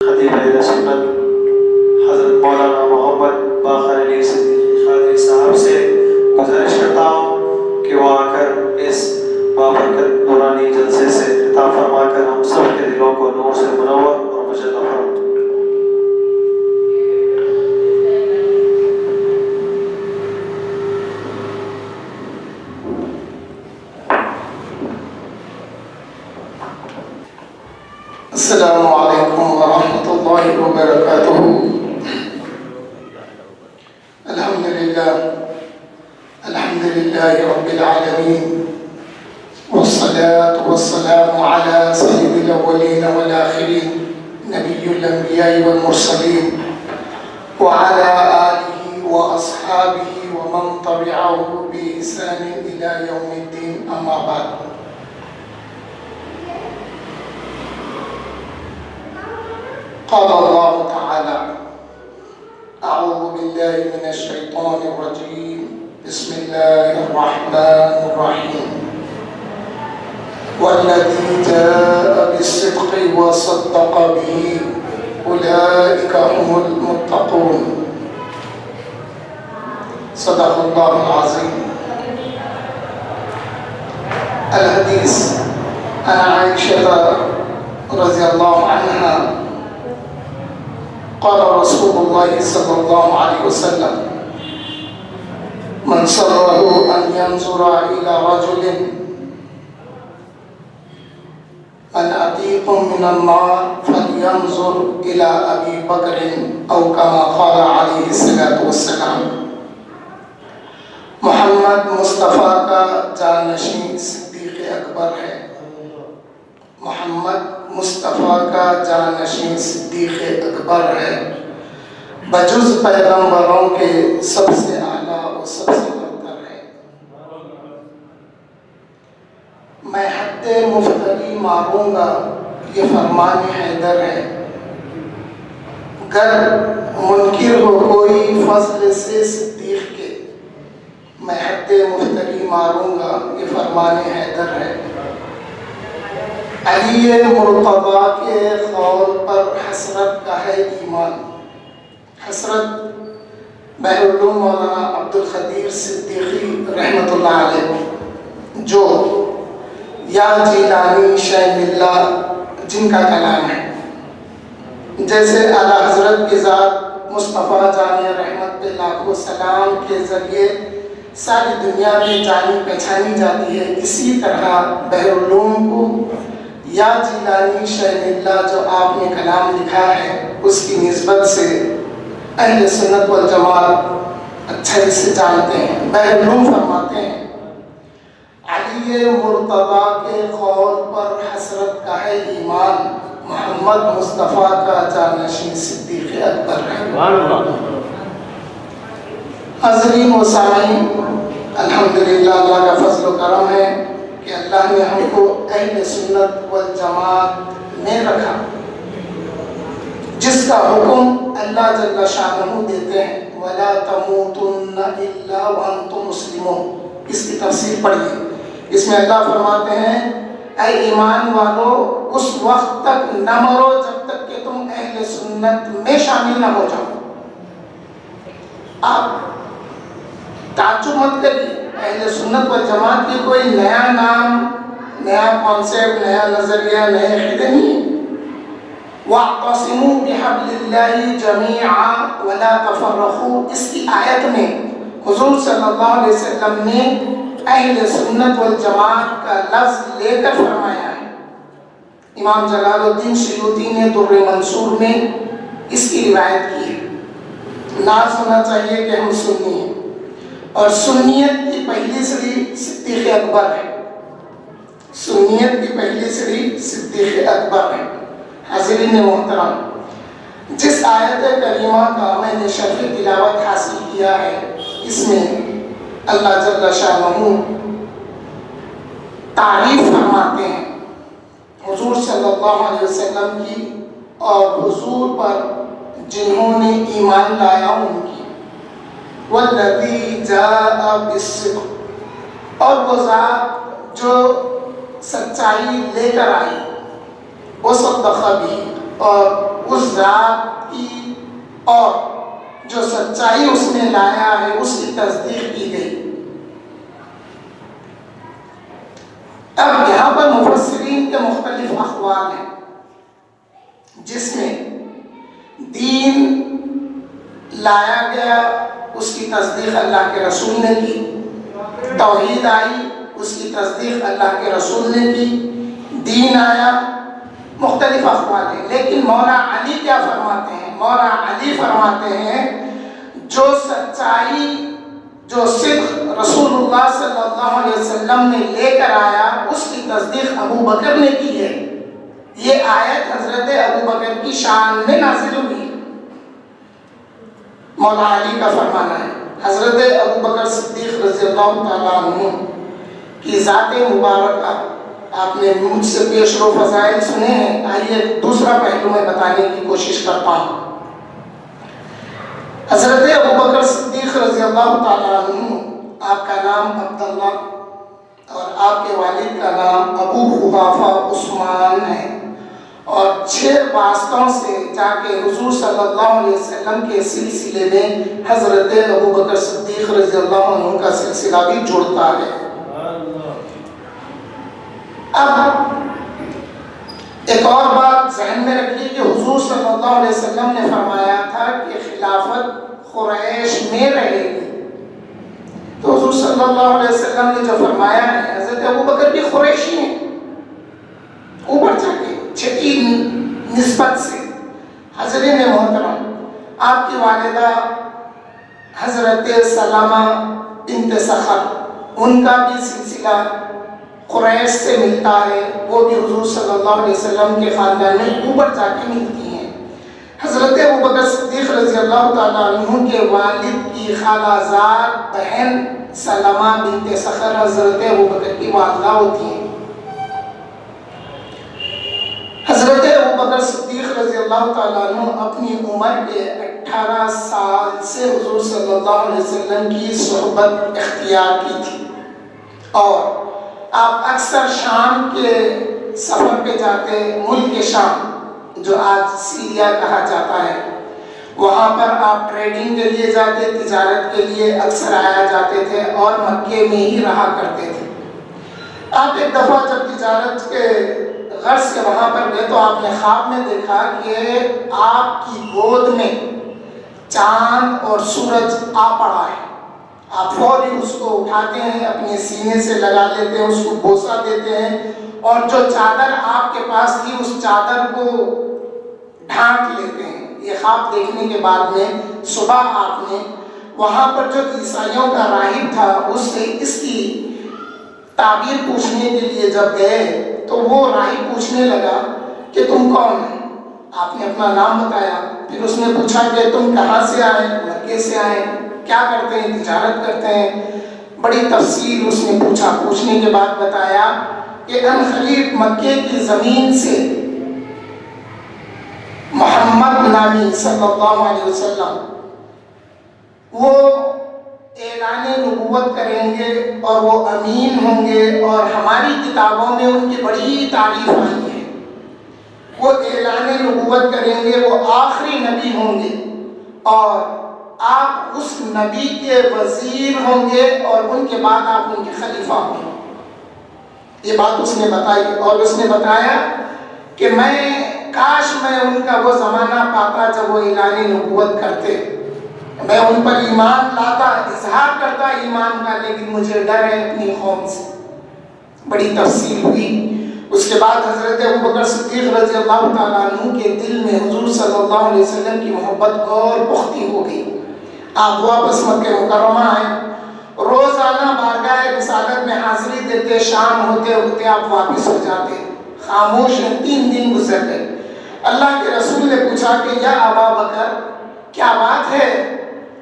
خطیب اہل سنت حضرت مولانا محمد باقر علی صدیقی قادری صاحب سے گزارش کرتا ہوں کہ وہ آ کر اس بابرکت نورانی جلسے سے خطاب فرما کر ہم سب کے دلوں کو نور سے منور اور مجدد فرمائیں۔ السلام علیکم ورحمۃ اللہ وبرکاتہ۔ الحمد للہ رب العالمین، والصلاة والسلام على سید الاولین والآخرین، نبی الانبیاء والمرسلین، وعلى آلہ واصحابہ ومن تبعہ بإحسان إلی یوم الدین، اما بعد۔ قال الله تعالى: أعوذ بالله من الشيطان الرجيم، بسم الله الرحمن الرحيم، والذي جاء بالصدق وصدق به أولئك هم المتقون، صدق الله العظيم۔ الحديث عن عائشة رضي الله عنها قال رسول الله صلى الله عليه وسلم: من سره أن ينظر إلى رجل من أتيق من النار فلينظر إلى أبي بكر، أو كما قال عليه الصلاة والسلام۔ محمد مصطفیٰ کا جانشین صدیق اکبر ہے۔ محمد مصطفیٰ کا جانشین صدیق اکبر ہے، بجز پیغمبروں کے سب سے اعلیٰ اور سب سے برتر ہے۔ میں حد مفتری ماروں گا، یہ فرمان حیدر ہے۔ گر منکر ہو کوئی فضل سے صدیق کے، میں حد مفتری ماروں گا، یہ فرمان حیدر ہے۔ علی مرتضیٰ کے قول پر حسرت کا ہے ایمان۔ حسرت بحر العلوم مولانا عبدالقدیر صدیقی رحمۃ اللہ علیہ، جو یا جیلانی شین اللہ جن کا کلام ہے، جیسے اعلیٰ حضرت کی ذات مصطفیٰ جامع رحمت پہ لاکھوں سلام کے ذریعے ساری دنیا میں جانی پہچانی جاتی ہے، اسی طرح بحر العلوم کو یا جیلانی شین اللہ جو آپ نے کلام لکھا ہے، اس کی نسبت سے اہل سنت والجماعت اچھے سے جانتے ہیں۔ بحر العلوم فرماتے ہیں: علی مرتضیٰ کے قول پر حسرت کا ہے ایمان، محمد مصطفیٰ کا جانشین صدیق اکبر ہے۔ حاضرین و سامعین، الحمدللہ اللہ کا فضل و کرم ہے کہ اللہ نے ہم کو اہل سنت والجماعت میں رکھا، جس کا حکم اللہ جل شانہ دیتے ہیں، وَلَا تَمُوتُنَّ إِلَّا وَأَنْتُمْ مُسْلِمُونَ۔ اس کی تفسیر پڑھیے، اس میں اللہ فرماتے ہیں: اے ایمان والو، اس وقت تک نہ مرو جب تک کہ تم اہل سنت میں شامل نہ ہو جاؤ۔ آپ تعجب مت کریے، اہل سنت والجماعت کی کوئی نیا نام، نیا کانسیپٹ، نیا نظریہ، نئے عقیدے نہیں ہے۔ وَاعْتَصِمُوا بِحَبْلِ اللَّهِ جَمِيعًا وَلَا تَفَرَّقُوا، اس کی آیت میں حضور صلی اللہ علیہ وسلم نے اہل سنت والجماعت کا لفظ لے کر فرمایا ہے۔ امام جلال الدین سیوطی نے در منصور میں اس کی روایت کی ہے۔ ناز ہونا چاہیے کہ ہم سنی ہیں، اور سنیت کی پہلی سری صدیق اکبر ہے۔ سنیت کی پہلی سری صدیق اکبر ہے۔ حاضرین محترم، جس آیت کریمہ کا میں نے شرح تلاوت حاصل کیا ہے، اس میں اللہ جل شانہ تعریف فرماتے ہیں حضور صلی اللہ علیہ وسلم کی، اور حضور پر جنہوں نے ایمان لایا ان کی۔ وَالَّذِي جَاءَ بِالصِّدْقِ، اور وہ ذات جو سچائی لے کر آئی، وَصَدَّقَ بِهِ، اور اس ذات کی اور جو سچائی اس نے لایا ہے اس کی تصدیق کی گئی۔ اب یہاں پر مفسرین کے مختلف اقوال ہیں، جس میں دین لایا گیا اس کی تصدیق اللہ کے رسول نے کی، توحید آئی اس کی تصدیق اللہ کے رسول نے کی، دین آیا، مختلف اقوال ہیں۔ لیکن مولا علی کیا فرماتے ہیں؟ مولا علی فرماتے ہیں جو سچائی، جو صدق رسول اللہ صلی اللہ علیہ وسلم نے لے کر آیا اس کی تصدیق ابو بکر نے کی ہے۔ یہ آیت حضرت ابو بکر کی شان میں نازل ہوئی، مولا علی کا فرمانا ہے۔ حضرت ابو بکر صدیق رضی اللہ تعالیٰ عنہ کی ذات مبارکہ آپ نے مجھ سے پیش رو فضائل سنے ہیں، آئیے دوسرا پہلو میں بتانے کی کوشش کرتا ہوں۔ حضرت ابو بکر صدیق رضی اللہ تعالیٰ عنہ، آپ کا نام عبداللہ اور آپ کے والد کا نام ابو حذافہ عثمان ہے، اور 6 واسطوں سے جا کے حضور صلی اللہ علیہ وسلم کے سلسلے میں حضرت ابو بکر صدیق رضی اللہ عنہ کا سلسلہ بھی جڑتا ہے۔ اب ایک اور بات ذہن میں رکھیے کہ حضور صلی اللہ علیہ وسلم نے فرمایا تھا کہ خلافت قریش میں رہے گی، تو حضور صلی اللہ علیہ وسلم نے جو فرمایا ہے، حضرت ابو بکر بھی قریشی ہیں، اوپر جا کے چھٹی نسبت سے۔ حضرین محترم، آپ کی والدہ حضرت سلامہ بنت صخر، ان کا بھی سلسلہ قریش سے ملتا ہے، وہ بھی حضور صلی اللہ علیہ وسلم کے خاندان میں اوپر جا کے ملتی ہیں۔ حضرت ابو بکر صدیق رضی اللہ تعالیٰ عنہ کے والد کی خالہ زاد بہن سلامہ بنت صخر حضرت ابو بکر کی والدہ ہوتی ہیں۔ حضرت ابو بکر صدیق رضی اللہ تعالیٰ عنہ اپنی عمر کے 18 سال سے حضور صلی اللہ علیہ وسلم کی صحبت اختیار کی تھی، اور آپ اکثر شام کے سفر پہ جاتے، ملک شام جو آج سیریا کہا جاتا ہے، وہاں پر آپ ٹریڈنگ کے لیے جاتے، تجارت کے لیے اکثر آیا جاتے تھے، اور مکے میں ہی رہا کرتے تھے۔ آپ ایک دفعہ جب تجارت کے غرض سے وہاں پر گئے تو آپ نے خواب میں دیکھا کہ آپ کی گود میں چاند اور سورج آ پڑا ہے۔ آپ فوری اس کو اٹھاتے ہیں، اپنے سینے سے لگا لیتے ہیں، اس کو بوسہ دیتے ہیں، اور جو چادر آپ کے پاس تھی اس چادر کو ڈھانک لیتے ہیں۔ یہ خواب دیکھنے کے بعد میں صبح آپ نے وہاں پر جو عیسائیوں کا راہب تھا اس سے اس کی تعبیر پوچھنے کے لیے جب گئے تو وہ راہب پوچھنے لگا کہ تم کون ہیں؟ آپ نے اپنا نام بتایا، پھر اس نے پوچھا کہ تم کہاں سے آئے؟ مکے سے آئے، کیا کرتے ہیں؟ تجارت کرتے ہیں۔ بڑی تفصیل اس نے پوچھا، پوچھنے کے بعد بتایا کہ عنقریب مکے کی زمین سے محمد نامی صلی اللہ علیہ وسلم وہ اعلان نبوت کریں گے، اور وہ امین ہوں گے، اور ہماری کتابوں میں ان کی بڑی تعریف آئی ہے۔ وہ اعلان نبوت کریں گے، وہ آخری نبی ہوں گے، اور آپ اس نبی کے وزیر ہوں گے، اور ان کے بعد آپ ان کے خلیفہ ہوں گے۔ یہ بات اس نے بتائی، اور اس نے بتایا کہ کاش میں ان کا وہ زمانہ پاتا جب وہ اعلان نبوت کرتے، میں ان پر ایمان لاتا، اظہار کرتا ایمان کا، لیکن مجھے ڈر ہے اپنی قوم سے۔ بڑی تفصیل ہوئی۔ اس کے بعد حضرت ابو بکر صدیق رضی اللہ تعالیٰ عنہ کے دل میں حضور صلی اللہ علیہ وسلم کی محبت اور پختہ ہو گئی۔ آپ واپس مکہ مکرمہ آئے، روزانہ بارگاہ رسالت میں حاضری دیتے، شام ہوتے ہوتے آپ واپس ہو جاتے، خاموش ہیں۔ 3 دن گزر گئے۔ اللہ کے رسول نے پوچھا کہ یا ابا بکر، کیا بات ہے؟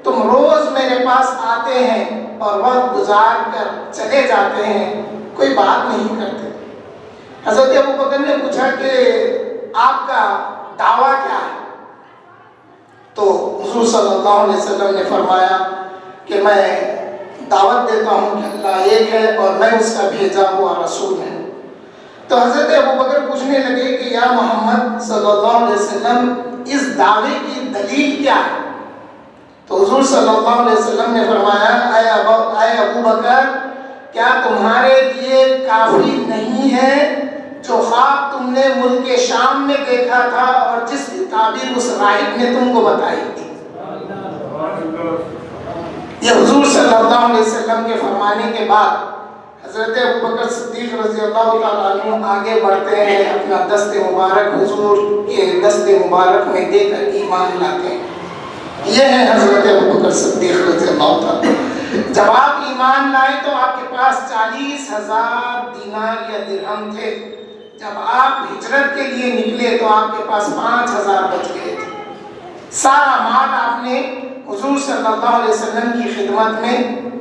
تم روز میرے پاس آتے ہیں اور وقت گزار کر چلے جاتے ہیں، کوئی بات نہیں کرتے۔ حضرت ابو بکر نے پوچھا کہ آپ کا دعویٰ کیا ہے؟ تو حضور صلی اللہ علیہ وسلم نے فرمایا کہ میں دعوت دیتا ہوں کہ اللہ ایک ہے اور میں اس کا بھیجا ہوا رسول ہوں۔ تو حضرت ابو بکر پوچھنے لگے کہ یا محمد صلی اللہ علیہ وسلم، اس دعوے کی دلیل کیا ہے؟ تو حضور صلی اللہ علیہ وسلم نے فرمایا اے ابو بکر، کیا تمہارے لیے کافی نہیں ہے جو خواب تم نے ملک شام میں دیکھا تھا اور جس کی تعبیر اس راہب نے تم کو بتائی تھی؟ یہ حضور صلی اللہ علیہ وسلم کے فرمانے کے بعد حضرت ابو بکر صدیق رضی اللہ تعالیٰ عنہ آگے بڑھتے ہیں، اپنا دست مبارک حضور کے دست مبارک میں دے کر ایمان لاتے ہیں۔ یہ ہے حضرت ابو بکر صدیق رضی اللہ تعالیٰ۔ جب آپ ایمان لائے تو آپ کے پاس 40,000 دینار یا درہم تھے۔ جب آپ ہجرت کے لیے نکلے تو آپ کے پاس 5,000 بچ گئے تھے۔ سارا مال آپ نے حضور صلی اللہ علیہ وسلم کی خدمت میں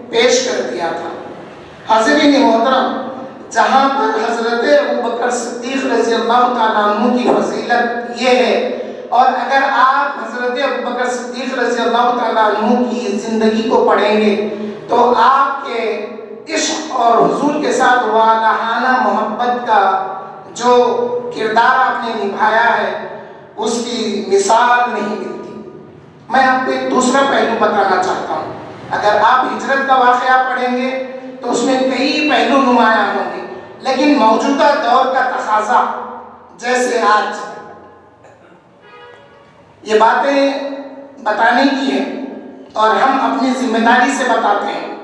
پیش کر دیا تھا۔ حاضرین محترم، جہاں پر حضرت ابو بکر صدیق رضی اللہ تعالیٰ عنہ کی فضیلت یہ ہے، اور اگر آپ حضرت ابو بکر صدیق رضی اللہ تعالیٰ عنہ کی زندگی کو پڑھیں گے تو آپ کے عشق اور حضور کے ساتھ والہانہ محبت کا جو کردار آپ نے نبھایا ہے اس کی مثال نہیں ملتی۔ میں آپ کو ایک دوسرا پہلو بتانا چاہتا ہوں۔ اگر آپ ہجرت کا واقعہ پڑھیں گے تو اس میں کئی پہلو نمایاں ہوں گے، لیکن موجودہ دور کا تقاضا جیسے آج یہ باتیں بتانے کی ہے اور ہم اپنی ذمہ داری سے بتاتے ہیں،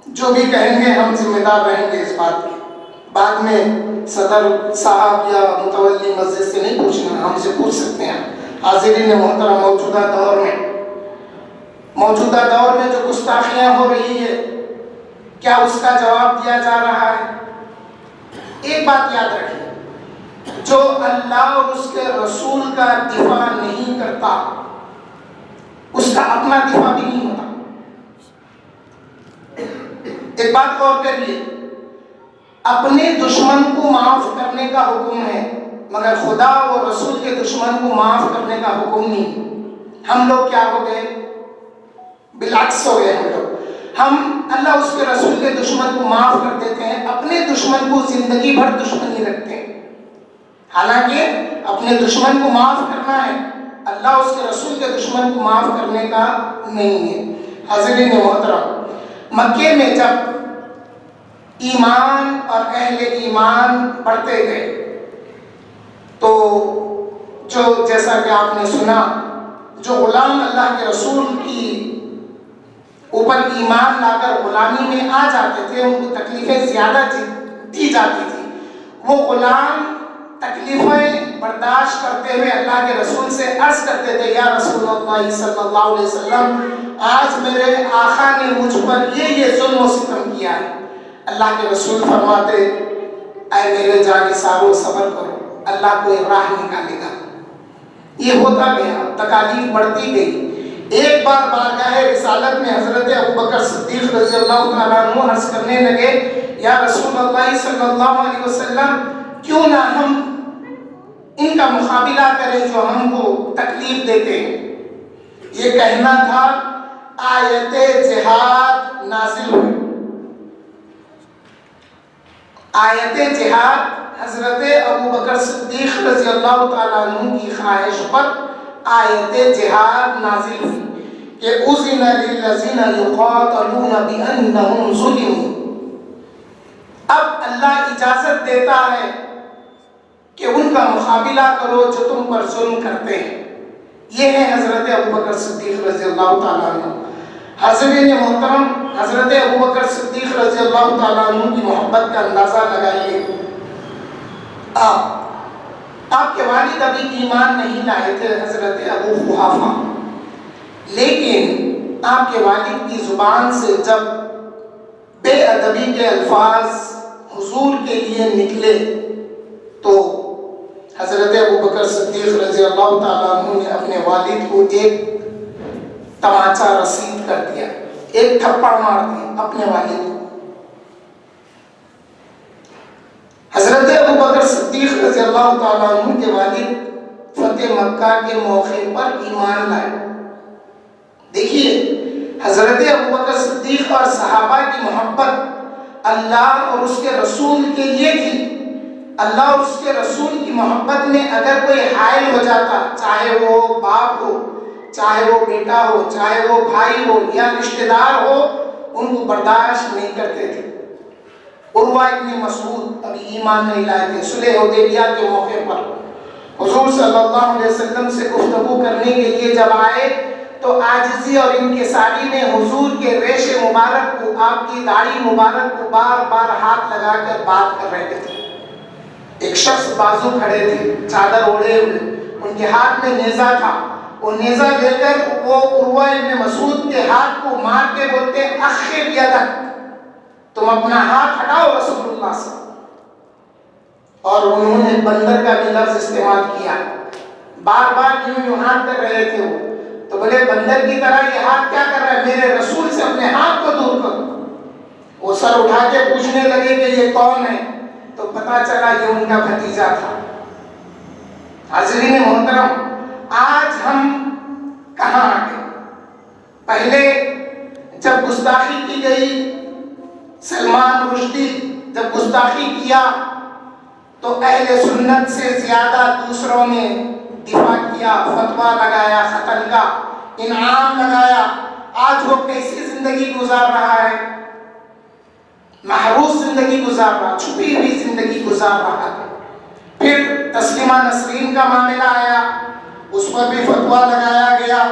جو بھی کہیں گے ہم ذمہ دار رہیں گے اس بات کی۔ بعد میں صدر صاحب یا متولی مسجد سے نہیں پوچھنا، ہم سے پوچھ سکتے ہیں۔ حاضرین محترم، موجودہ دور میں جو گستاخیاں ہو رہی ہے، کیا اس کا جواب دیا جا رہا ہے؟ ایک بات یاد رکھیں، جو اللہ اور اس کے رسول کا دفاع نہیں کرتا اس کا اپنا دفاع بھی نہیں ہوتا۔ ایک بات غور کریے، اپنے دشمن کو معاف کرنے کا حکم ہے مگر خدا اور رسول کے دشمن کو معاف کرنے کا حکم نہیں۔ ہم لوگ کیا ہو گئے؟ بالعکس ہو گئے۔ ہم اللہ اس کے رسول کے دشمن کو معاف کر دیتے ہیں، اپنے دشمن کو زندگی بھر دشمنی رکھتے ہیں، حالانکہ اپنے دشمن کو معاف کرنا ہے، اللہ اس کے رسول کے دشمن کو معاف کرنے کا نہیں ہے۔ حاضرین محترم، مکے میں جب ایمان اور اہل ایمان بڑھتے گئے تو جیسا کہ آپ نے سنا، جو غلام اللہ کے رسول کی اوپر ایمان لا کر غلامی میں آ جاتے تھے، ان کو تکلیفیں زیادہ دی جاتی تھی۔ وہ غلام تکلیفیں برداشت کرتے ہوئے اللہ کے رسول سے عرض کرتے تھے، یا رسول اللہ صلی اللہ علیہ وسلم، آج میرے آقا نے مجھ پر یہ ظلم و ستم کیا ہے۔ اللہ کے رسول فرماتے، اے میرے جانثارو صبر کرو، اللہ کوئی راہ نکالے گا۔ یہ ہوتا گیا، تکالیف بڑھتی گئی۔ ایک بار بارگاہ رسالت میں حضرت ابو بکر صدیق رضی اللہ تعالیٰ عنہ عرض کرنے لگے، یا رسول اللہ صلی اللہ علیہ وسلم، کیوں نہ ہم ان کا مقابلہ کریں جو ہم کو تکلیف دیتے ہیں۔ یہ کہنا تھا، آیت جہاد نازل ہوئی۔ آیت جہاد حضرت ابو بکر صدیق رضی اللہ تعالیٰ عنہ کی خواہش پر آیت جہاد نازل ہوئی کہ اذن للذین یقاتلون بانہم ظلموا۔ اب اللہ اجازت دیتا ہے کہ ان کا مقابلہ کرو جو تم پر ظلم کرتے ہیں۔ یہ ہے حضرت ابو بکر صدیق رضی اللہ تعالیٰ عنہ۔ حاضرین محترم، حضرت ابو بکر صدیق رضی اللہ تعالیٰ عنہ کی محبت کا اندازہ لگائیے۔ آپ کے والد ابھی ایمان نہیں لائے تھے، حضرت ابو قحافہ، لیکن آپ کے والد کی زبان سے جب بے ادبی کے الفاظ حضور کے لیے نکلے تو حضرت ابو بکر صدیق رضی اللہ تعالیٰ عنہ نے اپنے والد کو ایک تماچا رسید کر دیا، ایک تھپڑ مار دیا اپنے والد کو۔ حضرت ابو بکر صدیق رضی اللہ تعالیٰ عنہ کے والد فتح مکہ کے موقع پر ایمان لائے۔ دیکھیے، حضرت ابو بکر صدیق اور صحابہ کی محبت اللہ اور اس کے رسول کے لیے تھی، اللہ اور اس کے رسول کی محبت میں اگر کوئی حائل ہو جاتا، چاہے وہ باپ ہو، چاہے وہ بیٹا ہو، چاہے وہ بھائی ہو یا رشتہ دار ہو، ان کو برداشت نہیں کرتے تھے۔ عروہ ابن مسعود ابھی ایمان نہیں لائے تھے، صلح حدیبیہ کے موقع پر حضور صلی اللہ علیہ وسلم سے گفتگو کرنے کے لیے جب آئے تو عاجزی اور انکساری میں حضور کے ریش مبارک کو، آپ کی داڑھی مبارک کو بار بار ہاتھ لگا کر بات کر رہے تھے۔ ایک شخص بازو کھڑے تھے، چادر اوڑھے ہوئے، ان کے ہاتھ میں نیزہ تھا، وہ نیزہ لے کر وہ عروہ ابن مسعود کے ہاتھ کو مار کے بولتے اخر یدک، تم اپنا ہاتھ ہٹاؤ رسول اللہ سے۔ اور انہوں نے بندر کا بھی لفظ استعمال کیا، بار بار یوں ہاتھ کر رہے تھے وہ، تو بولے بندر کی طرح یہ ہاتھ کیا کر رہا ہے، میرے رسول سے اپنے ہاتھ کو دور کرو۔ وہ سر اٹھا کے پوچھنے لگے کہ یہ کون ہے، تو پتا چلا یہ ان کا بھتیجا تھا۔ حاضرین محترم، آج ہم کہاں آ گئے؟ پہلے جب گستاخی کی گئی، سلمان رشدی جب گستاخی کیا تو اہل سنت سے زیادہ دوسروں نے دفاع کیا، فتویٰ لگایا، قتل کا انعام لگایا۔ آج وہ کیسی زندگی گزار رہا ہے؟ محروس زندگی گزار رہا، چھپی ہوئی زندگی گزار رہا ہے۔ پھر تسلیمہ نسرین کا معاملہ آیا، اس پر بھی فتویٰ لگایا گیا،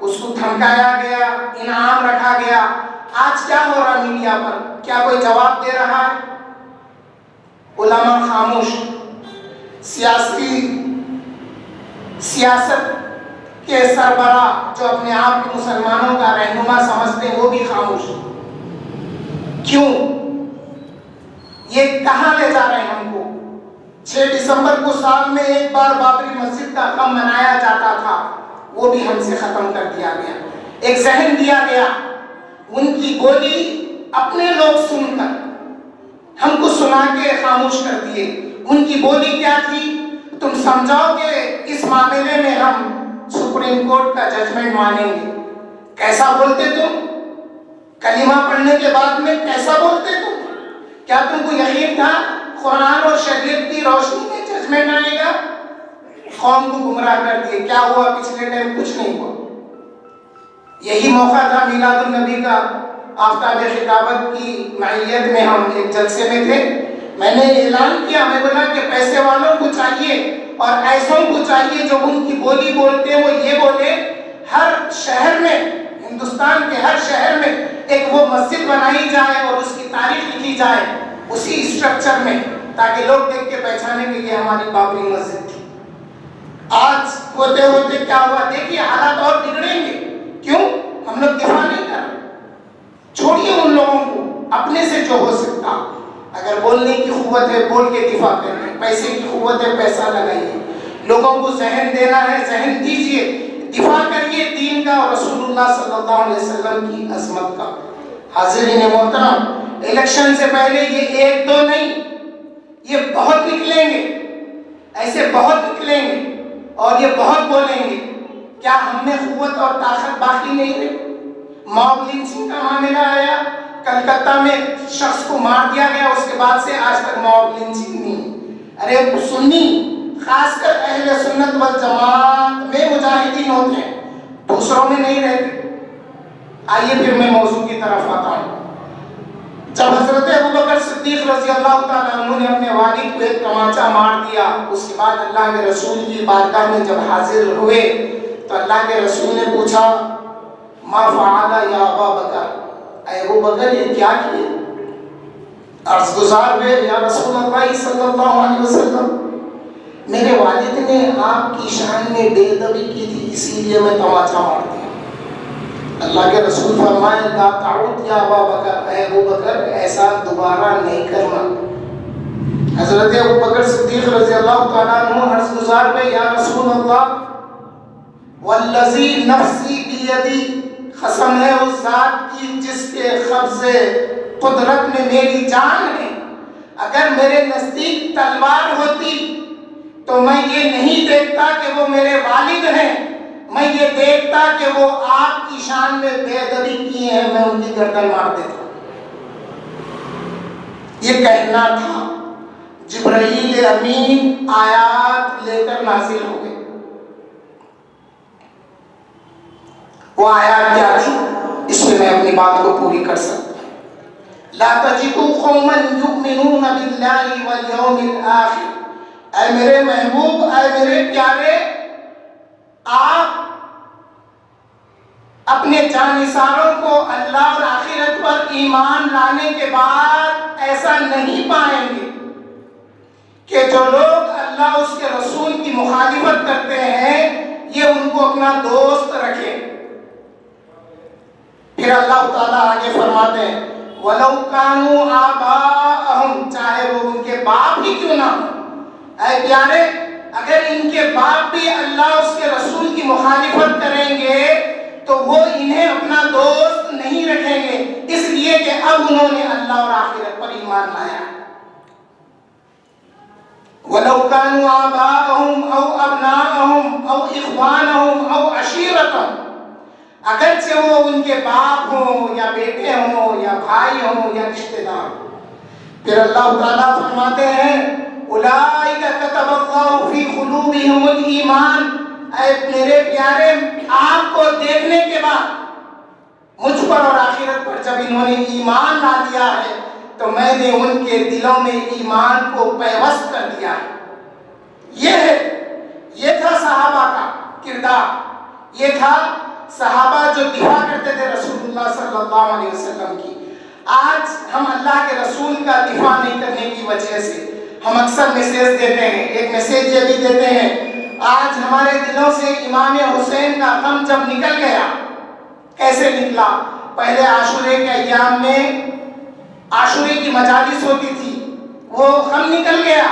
اس کو دھمکایا گیا، انعام رکھا گیا۔ آج کیا ہو رہا میڈیا پر؟ کیا کوئی جواب دے رہا ہے؟ علماء خاموش، سیاست کے سربراہ جو اپنے آپ کو مسلمانوں کا رہنما سمجھتے ہیں وہ بھی خاموش۔ کیوں؟ یہ کہاں لے جا رہے ہیں ہم کو؟ 6 دسمبر کو سال میں ایک بار بابری مسجد کا غم منایا جاتا تھا، وہ بھی ہم سے ختم کر دیا گیا۔ ایک ذہن دیا گیا، ان کی بولی اپنے لوگ سن کر ہم کو سنا کے خاموش کر دیے۔ ان کی بولی کیا تھی؟ تم سمجھاؤ کہ اس معاملے میں ہم سپریم کورٹ کا ججمنٹ مانیں گے۔ کیسا بولتے تم؟ کلمہ پڑھنے کے بعد میں کیسا بولتے تم؟ کیا تم کو یقین تھا قرآن اور شریعت کی روشنی میں ججمنٹ آئے گا؟ قوم کو گمراہ کر دیے۔ کیا ہوا پچھلے ٹائم؟ کچھ نہیں ہوا۔ یہی موقع تھا میلاد النبی کا، آفتاب خطابت کی معیت میں ہم ایک جلسے میں تھے، میں نے اعلان کیا، میں بولا کہ پیسے والوں کو چاہیے اور ایسوں کو چاہیے جو ان کی بولی بولتے ہیں وہ یہ بولے، ہر شہر میں، ہندوستان کے ہر شہر میں ایک وہ مسجد بنائی جائے اور اس کی تاریخ لکھی جائے اسی اسٹرکچر میں، تاکہ لوگ دیکھ کے پہچانے کہ یہ ہماری بابری مسجد تھی۔ آج ہوتے ہوتے کیا ہوا؟ دیکھیے حالات اور بگڑیں گے۔ کیوں؟ ہم لوگ دفاع نہیں کر رہے۔ چھوڑیے ان لوگوں کو، اپنے سے جو ہو سکتا، اگر بولنے کی قوت ہے بول کے دفاع کریں، پیسے کی قوت ہے پیسہ لگائیے، لوگوں کو ذہن دینا ہے ذہن دیجئے، دفاع کریے دین کا اور رسول اللہ صلی اللہ علیہ وسلم کی عظمت کا۔ حاضرین محترم، الیکشن سے پہلے یہ 1-2 نہیں، یہ بہت نکلیں گے، ایسے بہت نکلیں گے اور یہ بہت بولیں گے۔ کیا ہم میں قوت اور طاقت باقی نہیں رہی؟ موب لنچنگ کا معاملہ آیا، کلکتہ میں شخص کو مار دیا گیا، اس کے بعد سے آج تک موب لنچنگ نہیں۔ ارے سنی، خاص کر اہل سنت والجماعت میں مجاہدین ہوتے ہیں، دوسروں میں نہیں رہتے۔ آئیے پھر میں موضوع کی طرف آتا ہوں۔ جب حضرت ابوبکر صدیق رضی اللہ تعالیٰ عنہ نے اپنے والد کو ایک تمانچہ مار دیا، اس کے بعد اللہ کے رسول کی بارگاہ میں جب حاضر ہوئے تو اللہ کے رسول نے پوچھا، ما فعل یا ابا بکر، اے ابو بکر یہ کیا کیے؟ عرض گزار ہوئے، یا رسول اللہ صلی اللہ علیہ وسلم، میرے والد نے آپ کی شان میں بے ادبی کی تھی، اسی لیے میں تمانچہ مار دیا۔ اللہ کے رسول فرمائے، لا تعود یا ابا بکر، اے ابو بکر ایسا دوبارہ نہیں کرنا۔ حضرت ابو بکر صدیق رضی اللہ تعالیٰ عنہ عرض گزار ہوئے، یا رسول اللہ، والذی نفسی بیدی، قسم ہے اس ذات کی جس کے قبض قدرت میں میری جان ہے، اگر میرے نزدیک تلوار ہوتی تو میں یہ نہیں دیکھتا کہ وہ میرے والد ہیں، میں یہ دیکھتا کہ وہ آپ کی شان میں بے ادبی کیے ہیں، میں ان کی گردن مار دیتا۔ یہ کہنا تھا جبرائیل امین آیات لے کر نازل ہو گئے. وہ آیات کیا تھی؟ اس میں میں اپنی بات کو پوری کر سکتا ہوں. لا تجدوا قوما یؤمنون باللہ والیوم الآخر. اے میرے محبوب، اے میرے پیارے، آپ اپنے جانثاروں کو اللہ اور آخرت پر ایمان لانے کے بعد ایسا نہیں پائیں گے کہ جو لوگ اللہ اس کے رسول کی مخالفت کرتے ہیں یہ ان کو اپنا دوست رکھے. پھر اللہ تعالیٰ آگے فرماتے ہیں وَلَوْ كَانُوا آبَاءَهُمْ، چاہے وہ ان کے باپ ہی کیوں نہ ہو. اے پیارے، اگر ان کے باپ بھی اللہ اس کے رسول کی مخالفت کریں گے تو وہ انہیں اپنا دوست نہیں رکھیں گے، اس لیے کہ اب انہوں نے اللہ اور آخرت پر ایمان لایا. وَلَوْ كَانُوا آبَاءَهُمْ أَوْ أَبْنَاءَهُمْ أَوْ إِخْوَانَهُمْ أَوْ عَشِيرَتَهُمْ، اگرچہ وہ ان کے باپ ہوں یا بیٹے ہوں یا بھائی ہوں یا رشتے دار. پھر اللہ تعالیٰ فرماتے ہیں اولئک کتب اللہ فی قلوبہم الایمان. اے میرے پیارے، آپ کو دیکھنے کے بعد مجھ پر اور آخرت پر جب انہوں نے ایمان لا دیا ہے تو میں نے ان کے دلوں میں ایمان کو پیوست کر دیا ہے. یہ تھا صحابہ کا کردار. یہ تھا صحابہ جو دفاع کرتے تھے رسول اللہ صلی اللہ علیہ وسلم کی. آج ہم اللہ کے رسول کا دفاع نہیں کرنے کی وجہ سے ہم اکثر میسیج دیتے ہیں. ایک میسیج یہ بھی دیتے ہیں آج ہمارے دلوں سے امام حسین کا غم جب نکل گیا. کیسے نکلا؟ پہلے عاشورے کے ایام میں عاشورے کی مجالس ہوتی تھی، وہ غم نکل گیا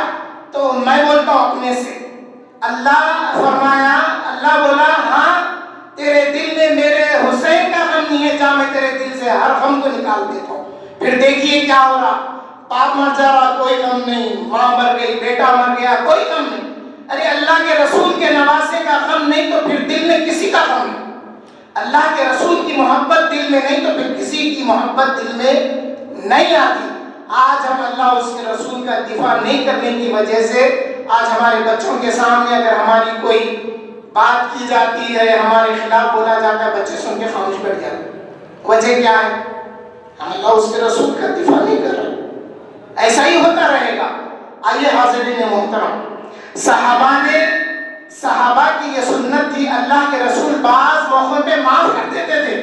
تو میں بولتا ہوں اپنے سے، اللہ فرمایا، اللہ بولا ہاں تیرے دل میں میرے حسین کا غم نہیں ہے، جا میں تیرے دل سے ہر غم کو نکال دیتا ہوں. پھر دیکھیے کیا ہو رہا، باپ مر جا رہا کوئی غم نہیں، ماں مر گئی، بیٹا مر گیا کوئی غم نہیں. ارے اللہ کے رسول کے نواسے کا غم نہیں تو پھر دل میں کسی کا غم نہیں. اللہ کے رسول کی محبت دل میں نہیں تو پھر کسی کی محبت دل میں نہیں آتی. آج ہم اللہ اس کے رسول کا دفاع نہیں کرنے کی وجہ سے آج ہمارے بچوں کے سامنے اگر ہماری کوئی بات کی جاتی ہے، ہمارے خلاف بولا جاتا ہے، بچے سن کے خاموش بیٹھ جاتے ہیں. وجہ کیا ہے؟ ہم اللہ اس کے رسول کا دفاع نہیں کر رہے. ایسا ہی ہوتا رہے گا. آئیے حاضرین محترم، صحابہ کی یہ سنت تھی. اللہ کے رسول بعض موقعوں پہ معاف کر دیتے تھے.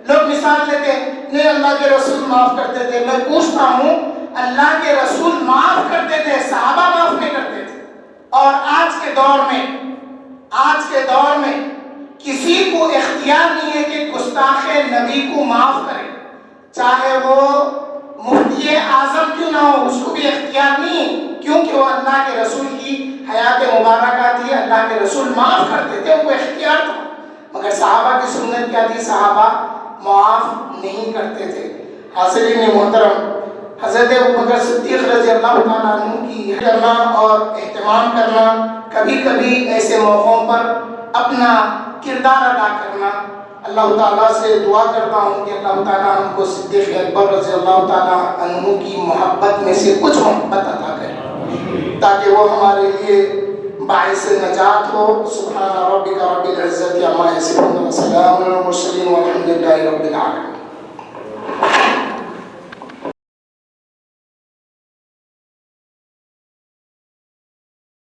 لوگ مثال لیتے نہیں اللہ کے رسول معاف کرتے تھے. میں پوچھتا ہوں اللہ کے رسول معاف کرتے تھے، صحابہ معاف نہیں کرتے تھے. اور آج کے دور میں کسی کو اختیار نہیں ہے کہ گستاخ نبی کو معاف کرے، چاہے وہ مفتی اعظم کیوں نہ ہو، اس کو بھی اختیار نہیں، کیونکہ وہ اللہ کے رسول کی حیات مبارکہ تھی. اللہ کے رسول معاف کرتے تھے، ان کو اختیار تھا. مگر صحابہ کی سنت کیا تھی؟ صحابہ معاف نہیں کرتے تھے. حاضرین محترم، حضرت ابوبکر صدیق رضی اللہ تعالیٰ عنہ کی کرنا اور اہتمام کرنا، کبھی کبھی ایسے موقعوں پر اپنا کردار ادا کرنا. اللہ تعالیٰ سے دعا کرتا ہوں کہ اللہ تعالیٰ ہم کو صدیق اکبر رضی اللہ تعالیٰ عنہ کی محبت میں سے کچھ محبت عطا کرے تاکہ وہ ہمارے لیے باعث نجات ہو. سبحان ربک رب العزت عما یصفون وسلام علی المرسلین والحمد للہ رب العالمین.